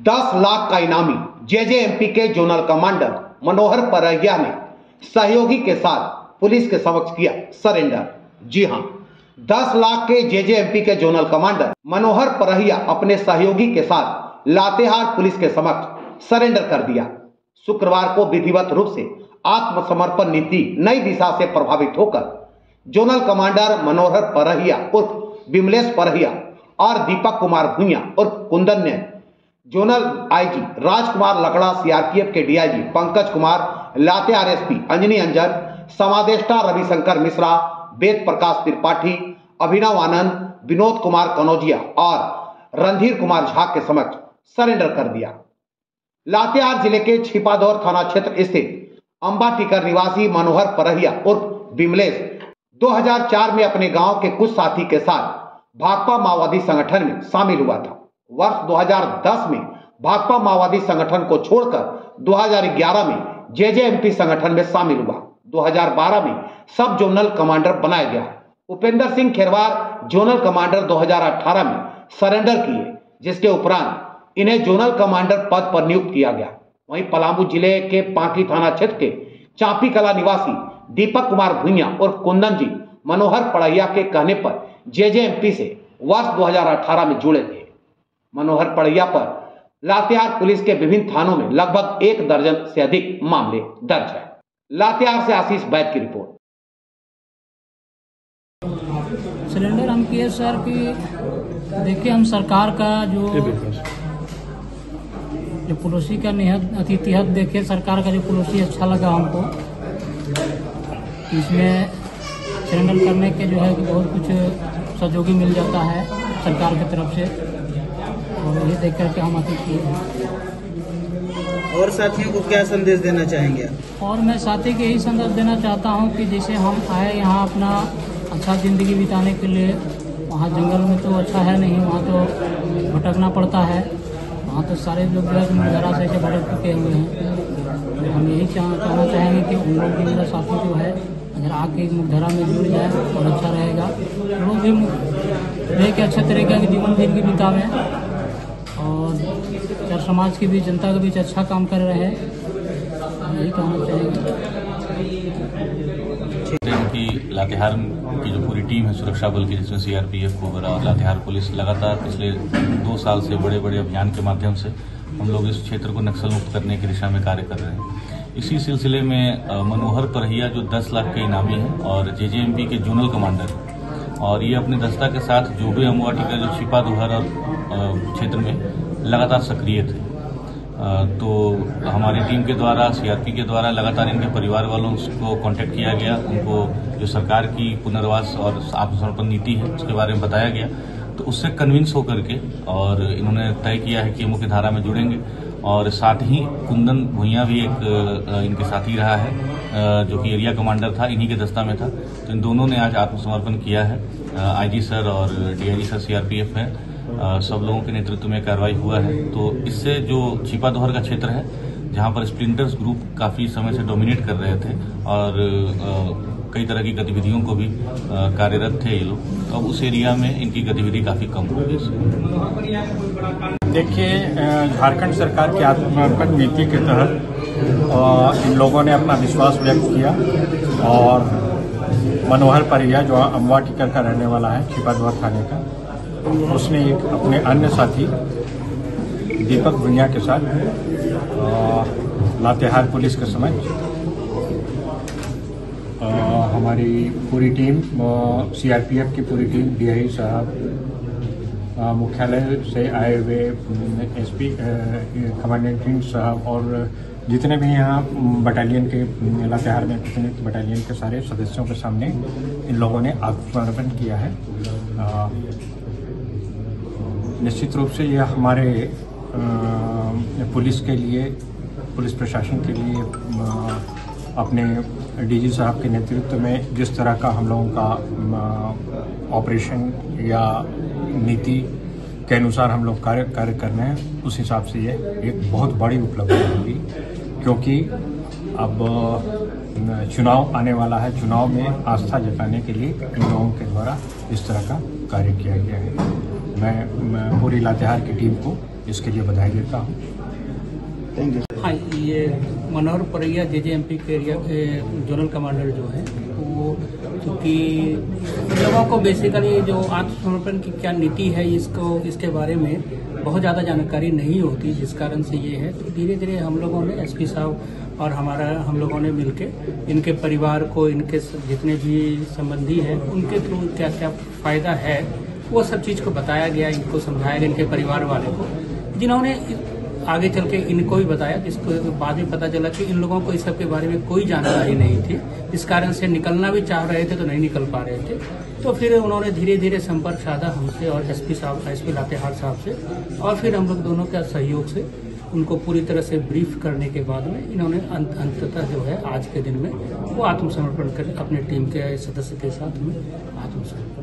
10 लाख का इनामी जेजेएमपी के जोनल कमांडर मनोहर परहिया ने सहयोगी के साथ पुलिस के समक्ष किया सरेंडर। जी हां, 10 लाख के जेजेएमपी के जोनल कमांडर मनोहर परहिया अपने सहयोगी के साथ लातेहार पुलिस के समक्ष सरेंडर कर दिया। शुक्रवार को विधिवत रूप से आत्मसमर्पण नीति नई दिशा से प्रभावित होकर जोनल कमांडर मनोहर परहिया उर्फ विमलेश परहिया और दीपक कुमार भुइया उर्फ कुंदन ने जोनल आईजी राजकुमार लकड़ा, सीआरपीएफ के डीआईजी पंकज कुमार, लातेहार एसपी अंजनी अंजन, समादेष्टा रविशंकर मिश्रा, वेद प्रकाश त्रिपाठी, अभिनव आनंद, विनोद कुमार कनौजिया और रणधीर कुमार झा के समक्ष सरेंडर कर दिया। लातेहार जिले के छिपादौर थाना क्षेत्र स्थित अंबाटीकर निवासी मनोहर परहिया उर्फ विमलेश 2004 में अपने गांव के कुछ साथी के साथ भाकपा माओवादी संगठन में शामिल हुआ था। वर्ष 2010 में भाकपा माओवादी संगठन को छोड़कर 2011 में जेजेएमपी संगठन में शामिल हुआ। 2012 में सब जोनल कमांडर बनाया गया। उपेंद्र सिंह खेरवार जोनल कमांडर 2018 में सरेंडर किए, जिसके उपरांत इन्हें जोनल कमांडर पद पर नियुक्त किया गया। वहीं पलामू जिले के पांकी थाना क्षेत्र के चांपी कला निवासी दीपक कुमार भुइया और कुंदन जी मनोहर परहिया के कहने पर जेजेएमपी से वर्ष 2018 में जुड़े थे। मनोहर परहिया पर लातेहार पुलिस के विभिन्न थानों में लगभग 1 दर्जन से अधिक मामले दर्ज है। लातेहार से आशीष बैद की रिपोर्ट। सिलेंडर हम किए सर कि देखिए, हम सरकार का जो पॉलिसी का तहत देखे, सरकार का जो पॉलिसी अच्छा लगा हमको। इसमें सिलेंडर करने के जो है कि बहुत कुछ सहयोगी मिल जाता है सरकार की तरफ से, और ये देख करके हम अति किए हैं। और साथियों को क्या संदेश देना चाहेंगे? और मैं साथी को यही संदेश देना चाहता हूँ कि जैसे हम आए यहाँ अपना अच्छा ज़िंदगी बिताने के लिए, वहाँ जंगल में तो अच्छा है नहीं, वहाँ तो भटकना पड़ता है। वहाँ तो सारे लोग जो है मुखधरा से भटक चुके हुए हैं। हम यही कहना चाहेंगे कि उन लोग भी, मेरा साथी जो है, अगर आके मुखधरा में जुड़ जाए और अच्छा रहेगा, लोग भी रह के अच्छे तरीके के जीवन जिंदगी बितावें और समाज की भी, जनता के बीच अच्छा काम कर रहे हैं, यही कहना चाहेंगे। कि लातेहार की जो पूरी टीम है सुरक्षा बल की, जिसमें सीआरपीएफ, कोबरा और लातेहार पुलिस लगातार पिछले 2 साल से बड़े बड़े अभियान के माध्यम से हम लोग इस क्षेत्र को नक्सल मुक्त करने की दिशा में कार्य कर रहे हैं। इसी सिलसिले में मनोहर परहिया जो 10 लाख के इनामी हैं और जेजेएमपी के जोनल कमांडर हैं, और ये अपने दस्ता के साथ जोबे अमवाटी का जो छिपादौर क्षेत्र में लगातार सक्रिय थे। तो हमारी टीम के द्वारा, सीआरपी के द्वारा लगातार इनके परिवार वालों को कांटेक्ट किया गया। उनको जो सरकार की पुनर्वास और आत्मसमर्पण नीति है उसके बारे में बताया गया, तो उससे कन्विंस होकर के और इन्होंने तय किया है कि मुख्य धारा में जुड़ेंगे। और साथ ही कुंदन भुइया भी एक इनके साथी रहा है, जो कि एरिया कमांडर था, इन्हीं के दस्ता में था। तो इन दोनों ने आज आत्मसमर्पण किया है। आईजी सर और डीआईजी सर सीआरपीएफ है, सब लोगों के नेतृत्व में कार्रवाई हुआ है। तो इससे जो छिपादौर का क्षेत्र है, जहां पर स्प्लिंटर्स ग्रुप काफी समय से डोमिनेट कर रहे थे और कई तरह की गतिविधियों को भी कार्यरत थे ये लोग, तो अब उस एरिया में इनकी गतिविधि काफी कम हो गई। देखिए, झारखंड सरकार की आत्मसमर्पण नीति के तहत इन लोगों ने अपना विश्वास व्यक्त किया और मनोहर परहिया जो अंबाटीकर का रहने वाला है, छिपादौर थाने का, उसने एक अपने अन्य साथी दीपक भुइया के साथ लातेहार पुलिस के समक्ष हमारी पूरी टीम, सीआरपीएफ की पूरी टीम, डीआई साहब, मुख्यालय से आए हुए एसपी, कमांडेंट साहब और जितने भी यहाँ बटालियन के, लातेहार में जितने बटालियन के सारे सदस्यों के सामने इन लोगों ने आत्मसमर्पण किया है। निश्चित रूप से यह हमारे पुलिस के लिए, पुलिस प्रशासन के लिए, अपने डीजी साहब के नेतृत्व में जिस तरह का हम लोगों का ऑपरेशन या नीति के अनुसार हम लोग कार्य कर रहे हैं, उस हिसाब से ये एक बहुत बड़ी उपलब्धि होगी, क्योंकि अब चुनाव आने वाला है। चुनाव में आस्था जताने के लिए इन लोगों के द्वारा इस तरह का कार्य किया गया है। मैं पूरी लातेहार की टीम को इसके लिए बधाई देता हूँ। Thank you. हाँ, ये मनोहर परैया जेजेएमपी के एरिया के जोनल कमांडर जो है वो, क्योंकि लोगों को बेसिकली जो आत्मसमर्पण की क्या नीति है इसके बारे में बहुत ज़्यादा जानकारी नहीं होती, जिस कारण से ये है। तो धीरे धीरे हम लोगों ने एसपी साहब और हम लोगों ने मिलके इनके परिवार को, इनके जितने भी संबंधी हैं उनके थ्रू क्या क्या फ़ायदा है वो सब चीज़ को बताया गया, इनको समझाया गया, इनके परिवार वाले को, जिन्होंने आगे चल के इनको भी बताया, जिसको बाद में पता चला कि इन लोगों को इस सब के बारे में कोई जानकारी नहीं थी। इस कारण से निकलना भी चाह रहे थे तो नहीं निकल पा रहे थे। तो फिर उन्होंने धीरे धीरे संपर्क साधा हमसे और एसपी लातेहार साहब से, और फिर हम लोग दोनों के सहयोग से उनको पूरी तरह से ब्रीफ करने के बाद में इन्होंने अंततः जो है आज के दिन में वो आत्मसमर्पण कर अपने टीम के सदस्य के साथ में आत्मसमर्पण